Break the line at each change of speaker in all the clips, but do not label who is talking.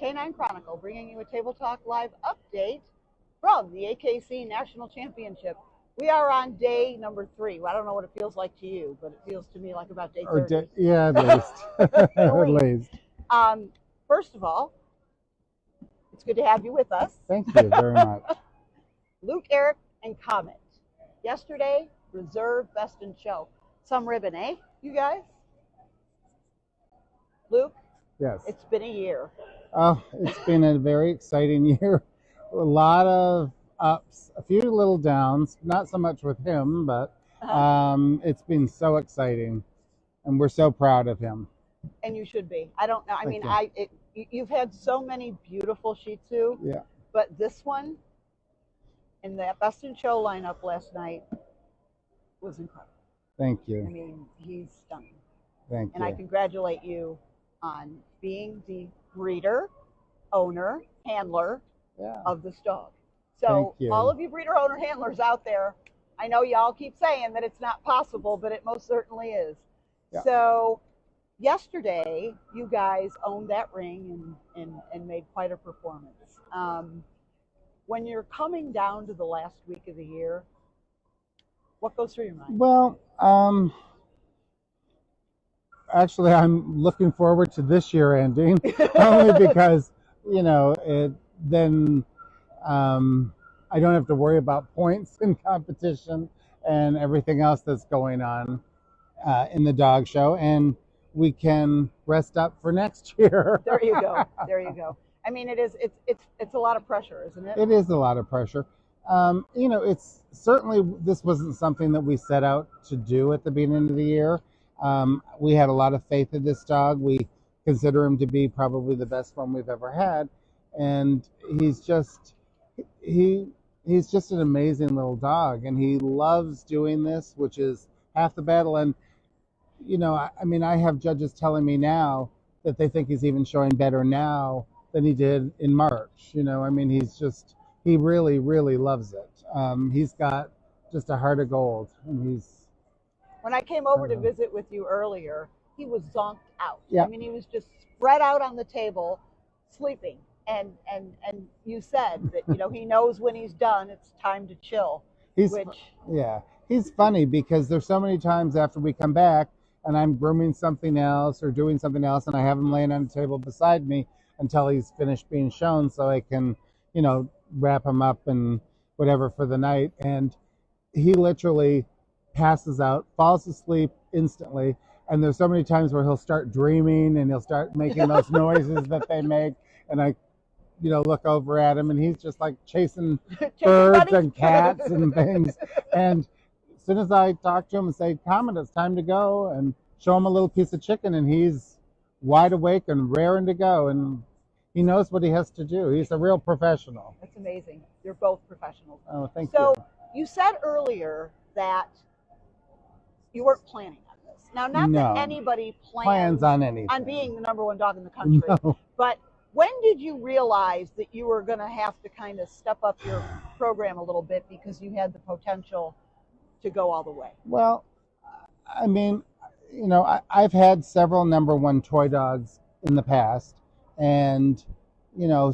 Canine Chronicle, bringing you a Table Talk Live update from the AKC National Championship. We are on day number 3. Well, I don't know what it feels like to you, but it feels to me like about day 30.
Yeah, at least. At least.
First of all, it's good to have you with us.
Thank you very much.
Luke Ehricht and Comet. Yesterday, reserve best in show. Some ribbon, eh, you guys? Luke?
Yes.
It's been a year.
Oh, it's been a very exciting year. A lot of ups, a few little downs, not so much with him, but it's been so exciting, and we're so proud of him.
And you should be. I don't know. You've had so many beautiful Shih Tzu,
yeah,
but this one in that Best in Show lineup last night was incredible.
Thank you.
I mean, he's stunning.
Thank you.
And I congratulate you on being the breeder, owner, handler of this dog. So all of you breeder, owner, handlers out there, I know y'all keep saying that it's not possible, but it most certainly is. Yeah. So yesterday, you guys owned that ring and made quite a performance. When you're coming down to the last week of the year, what goes through your mind?
Well, actually, I'm looking forward to this year ending, only because, then I don't have to worry about points in competition and everything else that's going on in the dog show, and we can rest up for next year.
There you go. There you go. I mean, it's a lot of pressure, isn't it?
It is a lot of pressure. It's certainly, this wasn't something that we set out to do at the beginning of the year. We had a lot of faith in this dog. We consider him to be probably the best one we've ever had. And he's just an amazing little dog. And he loves doing this, which is half the battle. And, I have judges telling me now that they think he's even showing better now than he did in March. He really, really loves it. He's got just a heart of gold. And
when I came over to visit with you earlier, he was zonked out.
Yeah.
I mean, he was just spread out on the table, sleeping. And you said that, he knows when he's done, it's time to chill. He's
funny because there's so many times after we come back and I'm grooming something else or doing something else, and I have him laying on the table beside me until he's finished being shown so I can, wrap him up and whatever for the night. And he literally passes out, falls asleep instantly. And there's so many times where he'll start dreaming and he'll start making those noises that they make. And I, look over at him and he's just like chasing birds and cats and things. And as soon as I talk to him and say, Comet, it's time to go, and show him a little piece of chicken, and he's wide awake and raring to go. And he knows what he has to do. He's a real professional.
That's amazing. You're both professionals.
Oh, thank you.
So you said earlier that you weren't planning on this. Now, not that anybody plans
on anything,
on being the number one dog in the country.
No.
But when did you realize that you were going to have to kind of step up your program a little bit because you had the potential to go all the way?
Well, I've had several number one toy dogs in the past. And,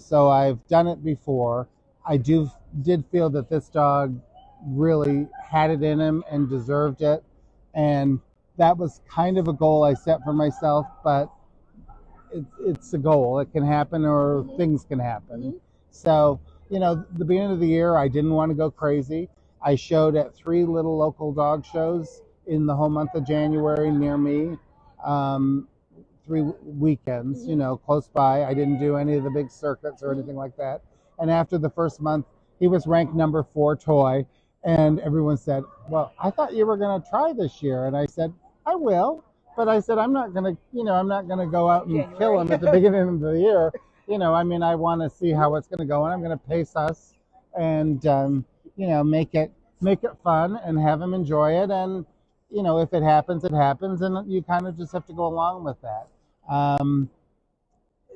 so I've done it before. I did feel that this dog really had it in him and deserved it. And that was kind of a goal I set for myself, but it's a goal. It can happen, or things can happen. Mm-hmm. So, the beginning of the year, I didn't want to go crazy. I showed at 3 little local dog shows in the whole month of January near me. 3 weekends, close by. I didn't do any of the big circuits or anything like that. And after the first month, he was ranked number 4 toy. And everyone said, well, I thought you were going to try this year. And I said, I will. But I said, I'm not going to go out and kill him at the beginning of the year. I want to see how it's going to go. And I'm going to pace us and, make it fun and have him enjoy it. And, if it happens, it happens. And you kind of just have to go along with that.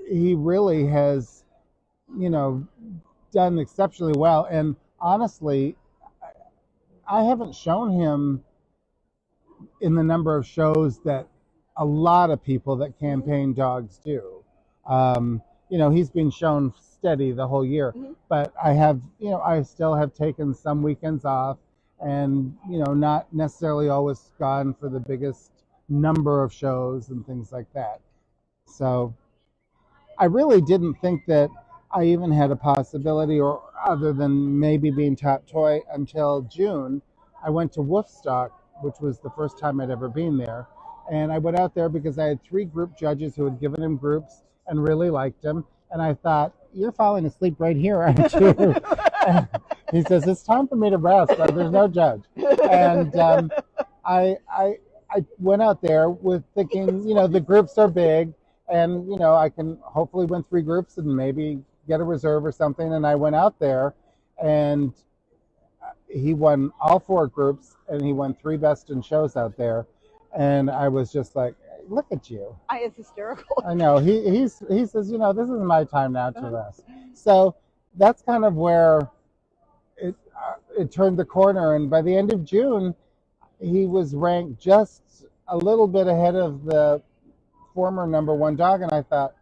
He really has, done exceptionally well. And honestly, I haven't shown him in the number of shows that a lot of people that campaign dogs do. he's been shown steady the whole year.
Mhm.
But I still have taken some weekends off, and not necessarily always gone for the biggest number of shows and things like that. So I really didn't think that I even had a possibility, or other than maybe being top toy, until June. I went to Woofstock, which was the first time I'd ever been there. And I went out there because I had 3 group judges who had given him groups and really liked him. And I thought, you're falling asleep right here, aren't you? He says, it's time for me to rest, but there's no judge. And I went out there with thinking, the groups are big, and I can hopefully win 3 groups and maybe get a reserve or something. And I went out there, and he won all 4 groups, and he won 3 best in shows out there. And I was just like, look at you.
It's hysterical.
I know. He says, this is my time now to rest. So that's kind of where it turned the corner. And by the end of June, he was ranked just a little bit ahead of the former number 1 dog. And I thought,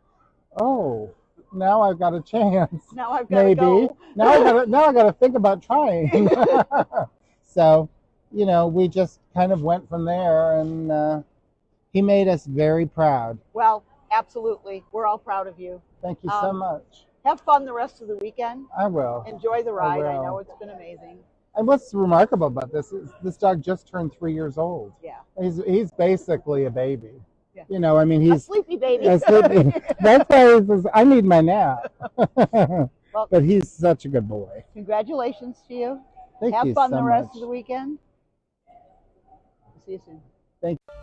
oh, now I've got a chance.
Now I've got to go.
Now I got to think about trying. So, we just kind of went from there, and he made us very proud.
Well, absolutely. We're all proud of you.
Thank you so much.
Have fun the rest of the weekend.
I will.
Enjoy the ride. I know it's been amazing.
And what's remarkable about this is this dog just turned 3 years old.
Yeah.
He's basically a baby.
Yeah.
He's
a sleepy baby.
That's why he says, I need my nap.
Well,
but he's such a good boy.
Congratulations to you.
Thank
Have
you
fun
so
the rest
much.
of the weekend. See you soon.
Thank you.